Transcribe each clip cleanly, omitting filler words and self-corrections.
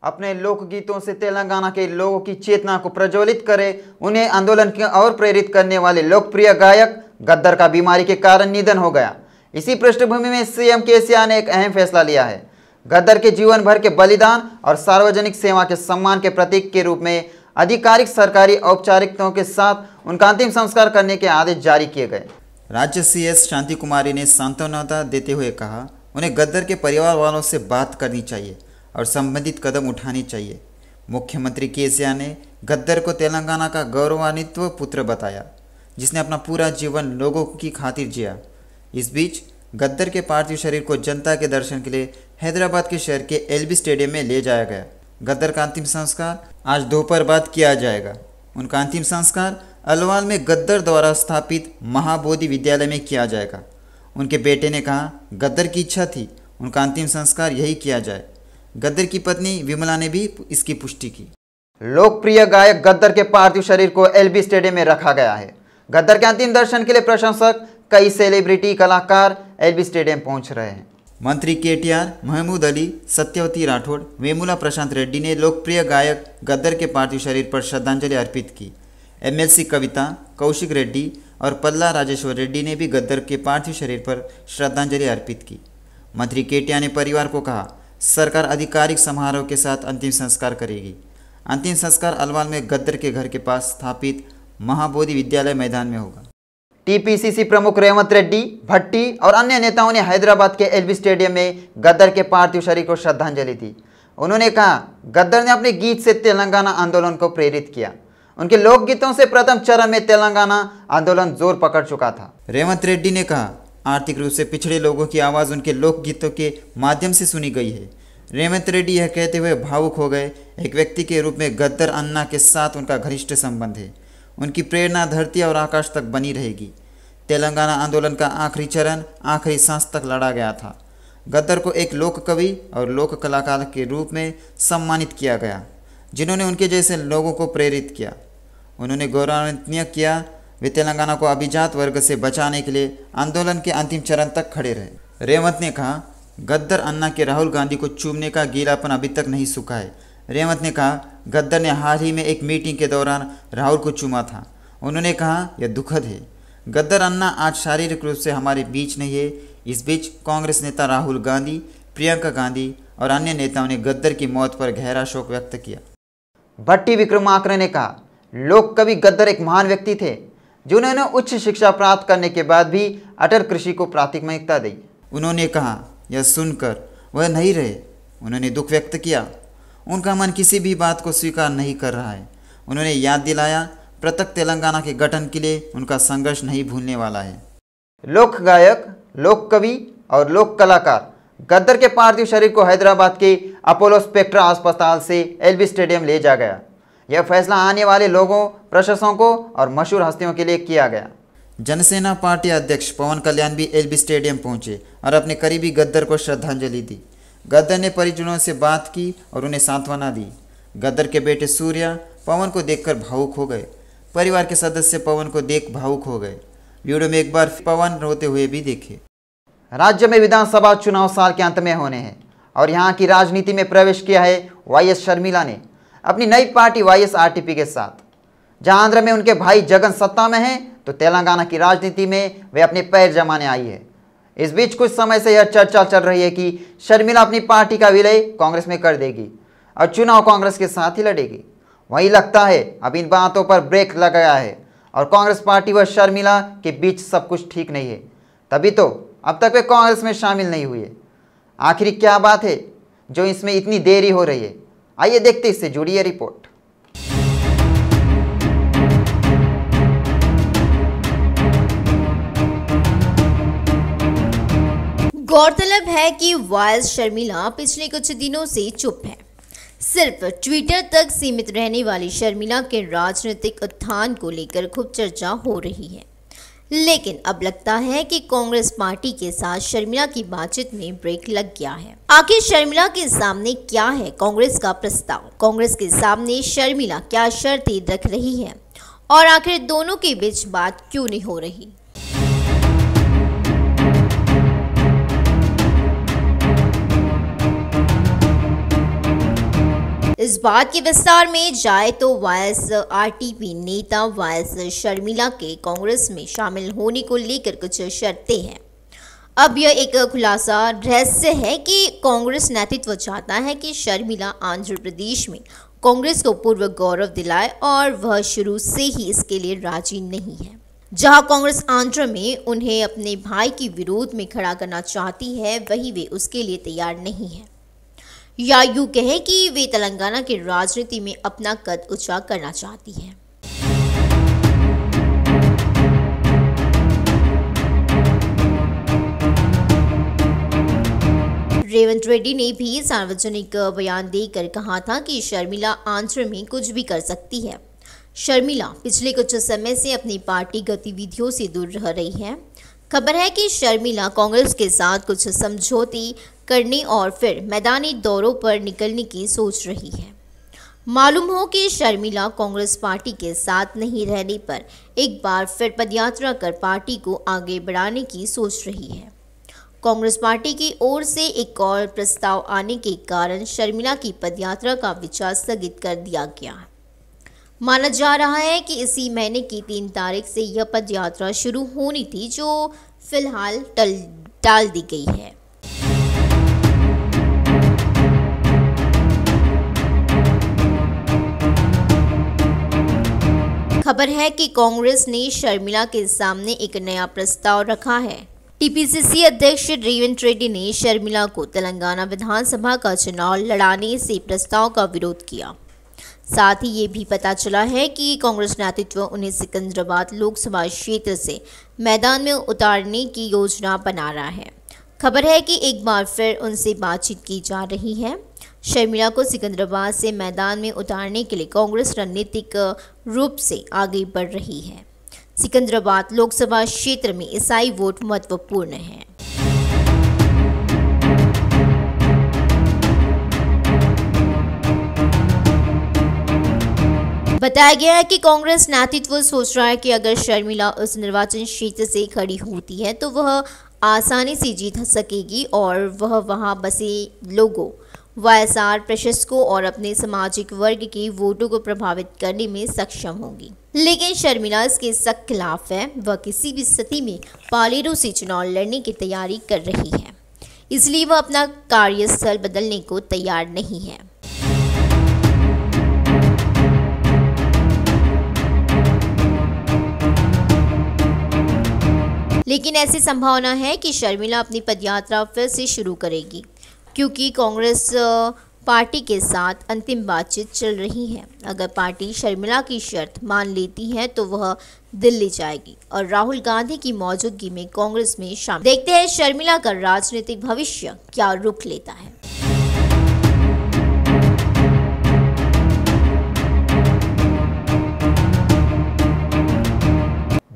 अपने लोकगीतों से तेलंगाना के लोगों की चेतना को प्रज्वलित करे, उन्हें आंदोलन की और प्रेरित करने वाले लोकप्रिय गायक गद्दर का बीमारी के कारण निधन हो गया। इसी पृष्ठभूमि में सीएम केसीआर ने एक अहम फैसला लिया है। गद्दर के जीवन भर के बलिदान और सार्वजनिक सेवा के सम्मान के प्रतीक के रूप में आधिकारिक सरकारी औपचारिकताओं के साथ उनका अंतिम संस्कार करने के आदेश जारी किए गए। राज्य सीएस शांति कुमारी ने सांत्वना देते हुए कहा, उन्हें गद्दर के परिवार वालों से बात करनी चाहिए और संबंधित कदम उठानी चाहिए। मुख्यमंत्री केसीआर ने गद्दर को तेलंगाना का गौरवान्वित पुत्र बताया, जिसने अपना पूरा जीवन लोगों की खातिर जिया। इस बीच गद्दर के पार्थिव शरीर को जनता के दर्शन के लिए हैदराबाद के शहर के एलबी स्टेडियम में ले जाया गया। गद्दर का अंतिम संस्कार आज दोपहर बाद किया जाएगा। उनका अंतिम संस्कार अलवाल में गद्दर द्वारा स्थापित महाबोधि विद्यालय में किया जाएगा। उनके बेटे ने कहा, गद्दर की इच्छा थी उनका अंतिम संस्कार यही किया जाए। गद्दर की पत्नी विमला ने भी इसकी पुष्टि की। लोकप्रिय गायक गद्दर के पार्थिव शरीर को एलबी स्टेडियम में रखा गया है। गद्दर के अंतिम दर्शन के लिए प्रशंसक, कई सेलिब्रिटी कलाकार एलबी स्टेडियम पहुंच रहे हैं। मंत्री केटीआर, महमूद अली, सत्यवती राठौड़, वेमुला प्रशांत रेड्डी ने लोकप्रिय गायक गद्दर के पार्थिव शरीर पर श्रद्धांजलि अर्पित की। एमएलसी कविता, कौशिक रेड्डी और पल्ला राजेश्वर रेड्डी ने भी गद्दर के पार्थिव शरीर पर श्रद्धांजलि अर्पित की। मंत्री केटीआर ने परिवार को कहा, सरकार आधिकारिक समारोह के साथ अंतिम संस्कार करेगी। अंतिम संस्कार अलवाल में गद्दर के घर के पास स्थापित महाबोधि विद्यालय मैदान में होगा। टीपीसीसी प्रमुख रेवंत रेड्डी, भट्टी और अन्य नेताओं ने हैदराबाद के एलबी स्टेडियम में गद्दर के पार्थिव शरीर को श्रद्धांजलि दी। उन्होंने कहा, गद्दर ने अपने गीत से तेलंगाना आंदोलन को प्रेरित किया। उनके लोकगीतों से प्रथम चरण में तेलंगाना आंदोलन जोर पकड़ चुका था। रेवंत रेड्डी ने कहा, आर्थिक रूप से पिछड़े लोगों की आवाज़ उनके लोकगीतों के माध्यम से सुनी गई है। रेवंत रेड्डी यह कहते हुए भावुक हो गए, एक व्यक्ति के रूप में गद्दर अन्ना के साथ उनका घनिष्ठ संबंध है। उनकी प्रेरणा धरती और आकाश तक बनी रहेगी। तेलंगाना आंदोलन का आखिरी चरण आखिरी सांस तक लड़ा गया था। गद्दर को एक लोक कवि और लोक कलाकार के रूप में सम्मानित किया गया, जिन्होंने उनके जैसे लोगों को प्रेरित किया। उन्होंने गौरवान्वित किया, वे तेलंगाना को अभिजात वर्ग से बचाने के लिए आंदोलन के अंतिम चरण तक खड़े रहे। रेवंत ने कहा, गद्दर अन्ना के राहुल गांधी को चूमने का गीलापन अभी तक नहीं सूखा है। रेवंत ने कहा, गद्दर ने हाल ही में एक मीटिंग के दौरान राहुल को चूमा था। उन्होंने कहा, यह दुखद है। गद्दर अन्ना आज शारीरिक रूप से हमारे बीच नहीं है। इस बीच कांग्रेस नेता राहुल गांधी, प्रियंका गांधी और अन्य नेताओं ने गद्दर की मौत पर गहरा शोक व्यक्त किया। भट्टी विक्रमार्का ने कहा, लोक कवि गद्दर एक महान व्यक्ति थे, जिन्होंने उच्च शिक्षा प्राप्त करने के बाद भी अटल कृषि को प्राथमिकता दी। उन्होंने कहा, यह सुनकर वह नहीं रहे। उन्होंने दुख व्यक्त किया, उनका मन किसी भी बात को स्वीकार नहीं कर रहा है। उन्होंने याद दिलाया, पृथक तेलंगाना के गठन के लिए उनका संघर्ष नहीं भूलने वाला है। लोक गायक, लोक कवि और लोक कलाकार गद्दर के पार्थिव शरीर को हैदराबाद के अपोलो स्पेक्ट्रा अस्पताल से एलबी स्टेडियम ले जा गया। यह फैसला आने वाले लोगों, प्रशंसकों और मशहूर हस्तियों के लिए किया गया। जनसेना पार्टी अध्यक्ष पवन कल्याण भी एलबी स्टेडियम पहुंचे और अपने करीबी गद्दर को श्रद्धांजलि दी। गद्दर ने परिजनों से बात की और उन्हें सांत्वना दी। गद्दर के बेटे सूर्या पवन को देखकर भावुक हो गए। परिवार के सदस्य पवन को देख भावुक हो गए। वीडियो में एक बार पवन रोते हुए भी देखे। राज्य में विधानसभा चुनाव साल के अंत में होने हैं और यहाँ की राजनीति में प्रवेश किया है वाईएस शर्मिला ने अपनी नई पार्टी वाईएसआरटीपी के साथ। जहां आंध्र में उनके भाई जगन सत्ता में हैं, तो तेलंगाना की राजनीति में वे अपने पैर जमाने आई है। इस बीच कुछ समय से यह चर्चा चल रही है कि शर्मिला अपनी पार्टी का विलय कांग्रेस में कर देगी और चुनाव कांग्रेस के साथ ही लड़ेगी। वहीं लगता है अब इन बातों पर ब्रेक लग गया है और कांग्रेस पार्टी व शर्मिला के बीच सब कुछ ठीक नहीं है। तभी तो अब तक वे कांग्रेस में शामिल नहीं हुए। आखिर क्या बात है जो इसमें इतनी देरी हो रही है? आइए देखते इससे जुड़ी ये रिपोर्ट। गौरतलब है कि वाईएस शर्मिला पिछले कुछ दिनों से चुप है। सिर्फ ट्विटर तक सीमित रहने वाली शर्मिला के राजनीतिक उत्थान को लेकर खूब चर्चा हो रही है, लेकिन अब लगता है कि कांग्रेस पार्टी के साथ शर्मिला की बातचीत में ब्रेक लग गया है। आखिर शर्मिला के सामने क्या है कांग्रेस का प्रस्ताव? कांग्रेस के सामने शर्मिला क्या शर्तें रख रही है और आखिर दोनों के बीच बात क्यों नहीं हो रही? इस बात के विस्तार में जाए तो वाईएसआरटीपी नेता वाईएस शर्मिला के कांग्रेस में शामिल होने को लेकर कुछ शर्तें हैं। अब यह एक खुलासा रहस्य है कि कांग्रेस नेतृत्व चाहता है कि शर्मिला आंध्र प्रदेश में कांग्रेस को पूर्व गौरव दिलाए और वह शुरू से ही इसके लिए राजी नहीं है। जहां कांग्रेस आंध्र में उन्हें अपने भाई के विरोध में खड़ा करना चाहती है, वहीं वे उसके लिए तैयार नहीं है, या यूं कहें कि वे तेलंगाना की राजनीति में अपना कद ऊंचा करना चाहती है। रेवंत रेड्डी ने भी सार्वजनिक बयान देकर कहा था कि शर्मिला आंध्र में कुछ भी कर सकती है। शर्मिला पिछले कुछ समय से अपनी पार्टी गतिविधियों से दूर रह रही है। खबर है कि शर्मिला कांग्रेस के साथ कुछ समझौते करने और फिर मैदानी दौरों पर निकलने की सोच रही है। मालूम हो कि शर्मिला कांग्रेस पार्टी के साथ नहीं रहने पर एक बार फिर पदयात्रा कर पार्टी को आगे बढ़ाने की सोच रही है। कांग्रेस पार्टी की ओर से एक और प्रस्ताव आने के कारण शर्मिला की पदयात्रा का विचार स्थगित कर दिया गया है। माना जा रहा है कि इसी महीने की 3 तारीख से यह पदयात्रा शुरू होनी थी, जो फिलहाल टाल दी गई है। खबर है कि कांग्रेस ने शर्मिला के सामने एक नया प्रस्ताव रखा है। टीपीसीसी अध्यक्ष रेवंत रेड्डी ने शर्मिला को तेलंगाना विधानसभा का चुनाव लड़ाने से प्रस्ताव का विरोध किया। साथ ही ये भी पता चला है कि कांग्रेस नेतृत्व उन्हें सिकंदराबाद लोकसभा क्षेत्र से मैदान में उतारने की योजना बना रहा है। खबर है कि एक बार फिर उनसे बातचीत की जा रही है। शर्मिला को सिकंदराबाद से मैदान में उतारने के लिए कांग्रेस रणनीतिक रूप से आगे बढ़ रही है। सिकंदराबाद लोकसभा क्षेत्र में ईसाई वोट महत्वपूर्ण है। बताया गया है कि कांग्रेस नेतृत्व सोच रहा है कि अगर शर्मिला उस निर्वाचन क्षेत्र से खड़ी होती है तो वह आसानी से जीत सकेगी और वह वहां बसे लोगों, वाईएसआर प्रशंसकों और अपने सामाजिक वर्ग के वोटों को प्रभावित करने में सक्षम होगी। लेकिन शर्मिला इसके सख्त खिलाफ है। वह किसी भी स्थिति में पालेरू से चुनाव लड़ने की तैयारी कर रही है, इसलिए वह अपना कार्यस्थल बदलने को तैयार नहीं है। लेकिन ऐसी संभावना है कि शर्मिला अपनी पदयात्रा फिर से शुरू करेगी, क्योंकि कांग्रेस पार्टी के साथ अंतिम बातचीत चल रही है। अगर पार्टी शर्मिला की शर्त मान लेती है तो वह दिल्ली जाएगी और राहुल गांधी की मौजूदगी में कांग्रेस में शामिल। देखते हैं शर्मिला का राजनीतिक भविष्य क्या रुख लेता है।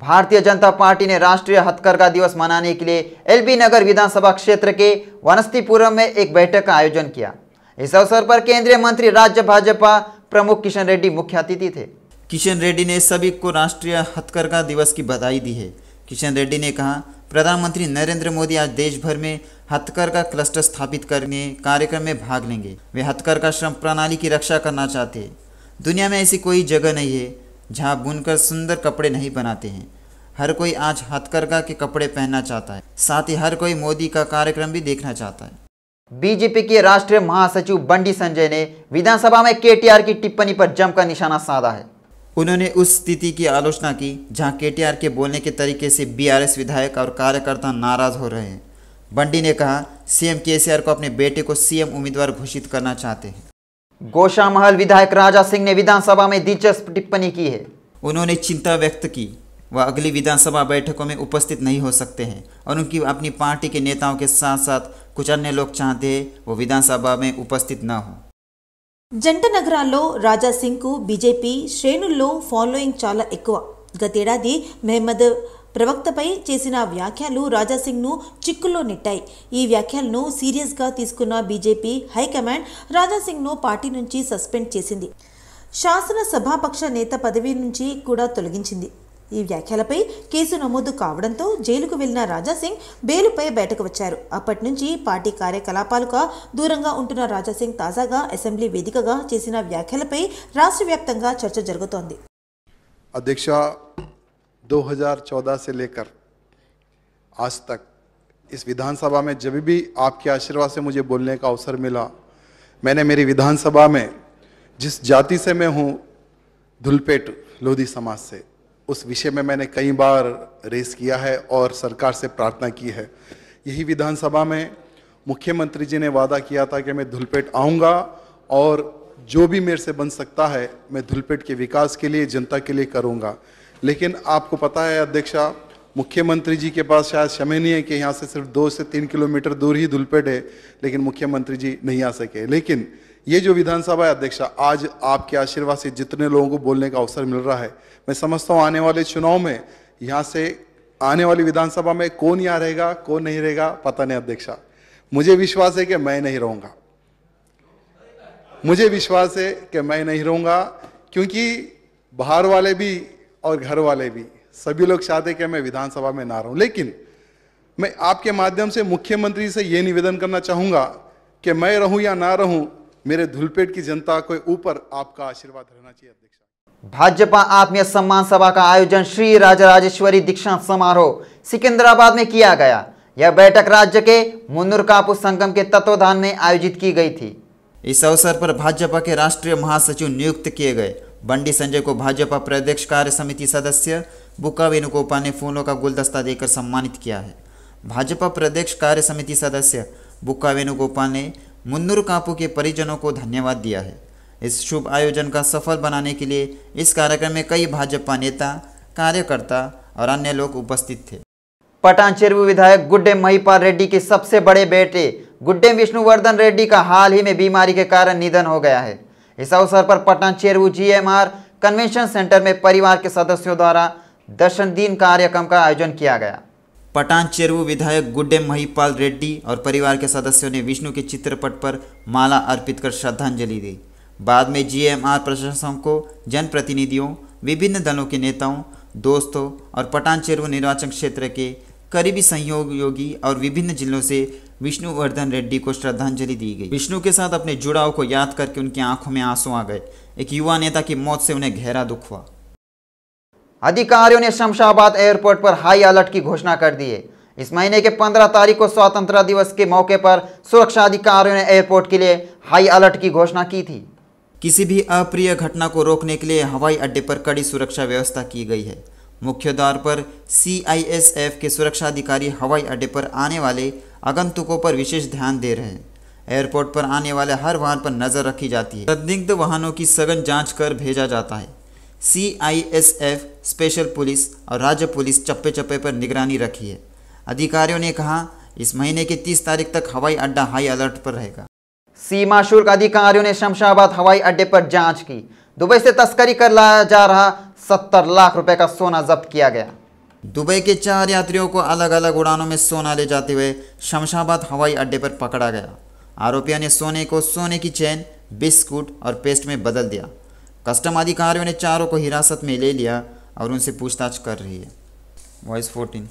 भारतीय जनता पार्टी ने राष्ट्रीय हथकरघा दिवस मनाने के लिए एलबी नगर विधानसभा क्षेत्र के वनस्तीपुरम में एक बैठक का आयोजन किया। इस अवसर पर केंद्रीय मंत्री राज्य भाजपा प्रमुख किशन रेड्डी मुख्य अतिथि थे। किशन रेड्डी ने सभी को राष्ट्रीय हथकरघा दिवस की बधाई दी है। किशन रेड्डी ने कहा, प्रधानमंत्री नरेंद्र मोदी आज देश भर में हथकरघा क्लस्टर स्थापित करने कार्यक्रम में भाग लेंगे। वे हथकरघा श्रम प्रणाली की रक्षा करना चाहते हैं। दुनिया में ऐसी कोई जगह नहीं है जहां बुनकर सुंदर कपड़े नहीं बनाते हैं। हर कोई आज हथकरघा के कपड़े पहनना चाहता है। साथ ही हर कोई मोदी का कार्यक्रम भी देखना चाहता है। बीजेपी के राष्ट्रीय महासचिव बंडी संजय ने विधानसभा में केटीआर की टिप्पणी पर जमकर निशाना साधा है। उन्होंने उस स्थिति की आलोचना की जहां केटीआर के बोलने के तरीके से बीआरएस विधायक और कार्यकर्ता नाराज हो रहे हैं। बंडी ने कहा, सीएम केसीआर को अपने बेटे को सीएम उम्मीदवार घोषित करना चाहते हैं। गोशामहल विधायक राजा सिंह ने विधानसभा में दिलचस्प टिप्पणी की है। उन्होंने चिंता व्यक्त की वह अगली विधानसभा बैठकों में उपस्थित नहीं हो सकते हैं और उनकी अपनी पार्टी के नेताओं के साथ साथ कुछ अन्य लोग चाहते हैं वो विधानसभा में उपस्थित न हो। జంట నగరాల్లో రాజా సింగ్కు బీజేపీ శ్రేణుల్లో ఫాలోయింగ్ చాలా ఎక్కువ. గతేడాది మహమ్మద్ ప్రవక్తపై చేసిన వ్యాఖ్యలు రాజాసింగ్ను చిక్కుల్లో నెట్టాయి. ఈ వ్యాఖ్యలను సీరియస్గా తీసుకున్న బీజేపీ హైకమాండ్ రాజాసింగ్ను పార్టీ నుంచి సస్పెండ్ చేసింది. శాసన సభాపక్ష నేత పదవి నుంచి కూడా తొలగించింది. ఈ వ్యాఖ్యలపై కేసు నమోదు కావడంతో జైలుకు వెళ్లిన రాజాసింగ్ బెయిలుపై బయటకు వచ్చారు. అప్పటి నుంచి పార్టీ కార్యకలాపాలకు దూరంగా ఉంటున్న రాజాసింగ్ తాజాగా అసెంబ్లీ వేదికగా చేసిన వ్యాఖ్యలపై రాష్ట్ర వ్యాప్తంగా చర్చ జరుగుతోంది. अध्यक्ष 2014 से लेकर आज तक इस विधानसभा में जब भी आपके आशीर्वाद से मुझे बोलने का अवसर मिला, मैंने मेरी विधानसभा में जिस जाति से मैं हूँ, धुलपेट लोधी समाज से, उस विषय में मैंने कई बार रेस किया है और सरकार से प्रार्थना की है. यही विधानसभा में मुख्यमंत्री जी ने वादा किया था कि मैं धुलपेट आऊँगा और जो भी मेरे से बन सकता है मैं धुलपेट के विकास के लिए, जनता के लिए करूँगा. लेकिन आपको पता है अध्यक्षा, मुख्यमंत्री जी के पास शायद समय नहीं है कि यहाँ से सिर्फ 2 से 3 किलोमीटर दूर ही धुलपेट है, लेकिन मुख्यमंत्री जी नहीं आ सके. लेकिन ये जो विधानसभा है अध्यक्षा, आज आपके आशीर्वाद से जितने लोगों को बोलने का अवसर मिल रहा है, मैं समझता हूँ आने वाले चुनाव में यहाँ से आने वाली विधानसभा में कौन यहाँ रहेगा कौन नहीं रहेगा पता नहीं अध्यक्षा. मुझे विश्वास है कि मैं नहीं रहूँगा, मुझे विश्वास है कि मैं नहीं रहूँगा, क्योंकि बाहर वाले भी और घर वाले भी सभी लोग चाहते कि मैं विधानसभा में ना रहूँ. लेकिन मैं आपके माध्यम से मुख्यमंत्री से ये निवेदन करना चाहूँगा कि मैं रहूँ या ना रहूँ, मेरे धुलपेट की जनता के ऊपर आपका आशीर्वाद रहना चाहिए अध्यक्ष. भाजपा आत्मीय सम्मान सभा का आयोजन श्री राजराजेश्वरी दीक्षांत समारोह सिकंदराबाद में किया गया. यह बैठक राज्य के मुन्नूर कापू संगम के तत्वाधान में आयोजित की गई थी. इस अवसर पर भाजपा के राष्ट्रीय महासचिव नियुक्त किए गए बंडी संजय को भाजपा प्रदेश कार्य समिति सदस्य बुक्का वेणुगोपाल ने फूलों का गुलदस्ता देकर सम्मानित किया है. भाजपा प्रदेश कार्य समिति सदस्य बुक्का वेणुगोपाल ने मुन्नूर कापू के परिजनों को धन्यवाद दिया है. इस शुभ आयोजन का सफल बनाने के लिए इस कार्यक्रम में कई भाजपा नेता, कार्यकर्ता और अन्य लोग उपस्थित थे. पटान चेरुवु विधायक गुड्डे महिपाल रेड्डी के सबसे बड़े बेटे गुड्डे विष्णुवर्धन रेड्डी का हाल ही में बीमारी के कारण निधन हो गया है. इस अवसर पर पटान चेरुवु GMR कन्वेंशन सेंटर में परिवार के सदस्यों द्वारा दर्शन दिन कार्यक्रम का आयोजन किया गया. पटान चेरुवु विधायक गुड्डे महिपाल रेड्डी और परिवार के सदस्यों ने विष्णु के चित्रपट पर माला अर्पित कर श्रद्धांजलि दी. बाद में GMR प्रशासकों, जनप्रतिनिधियों, विभिन्न दलों के नेताओं, दोस्तों और पटान चेरुवु निर्वाचन क्षेत्र के करीबी सहयोगी और विभिन्न जिलों से विष्णुवर्धन रेड्डी को श्रद्धांजलि दी गई. विष्णु के साथ अपने जुड़ाव को याद करके उनकी आंखों में आंसू आ गए. एक युवा नेता की मौत से उन्हें गहरा दुख हुआ. अधिकारियों ने शमशाबाद एयरपोर्ट पर हाई अलर्ट की घोषणा कर दी है. इस महीने के 15 तारीख को स्वतंत्रता दिवस के मौके पर सुरक्षा अधिकारियों ने एयरपोर्ट के लिए हाई अलर्ट की घोषणा की थी. किसी भी अप्रिय घटना को रोकने के लिए हवाई अड्डे पर कड़ी सुरक्षा व्यवस्था की गई है. मुख्य द्वार पर CISF के सुरक्षा अधिकारी हवाई अड्डे पर आने वाले आगंतुकों पर विशेष ध्यान दे रहे हैं. एयरपोर्ट पर आने वाले हर वाहन पर नजर रखी जाती है. संदिग्ध वाहनों की सघन जांच कर भेजा जाता है. CISF, स्पेशल पुलिस और राज्य पुलिस चप्पे चप्पे पर निगरानी रखी है. अधिकारियों ने कहा इस महीने की 30 तारीख तक हवाई अड्डा हाई अलर्ट पर रहेगा. सीमा शुल्क अधिकारियों ने शमशाबाद हवाई अड्डे पर जांच की. दुबई से तस्करी कर लाया जा रहा 70 लाख रुपए का सोना जब्त किया गया. दुबई के 4 यात्रियों को अलग अलग उड़ानों में सोना ले जाते हुए शमशाबाद हवाई अड्डे पर पकड़ा गया. आरोपियों ने सोने को सोने की चैन, बिस्कुट और पेस्ट में बदल दिया. कस्टम अधिकारियों ने चारों को हिरासत में ले लिया और उनसे पूछताछ कर रही है. वॉइस 14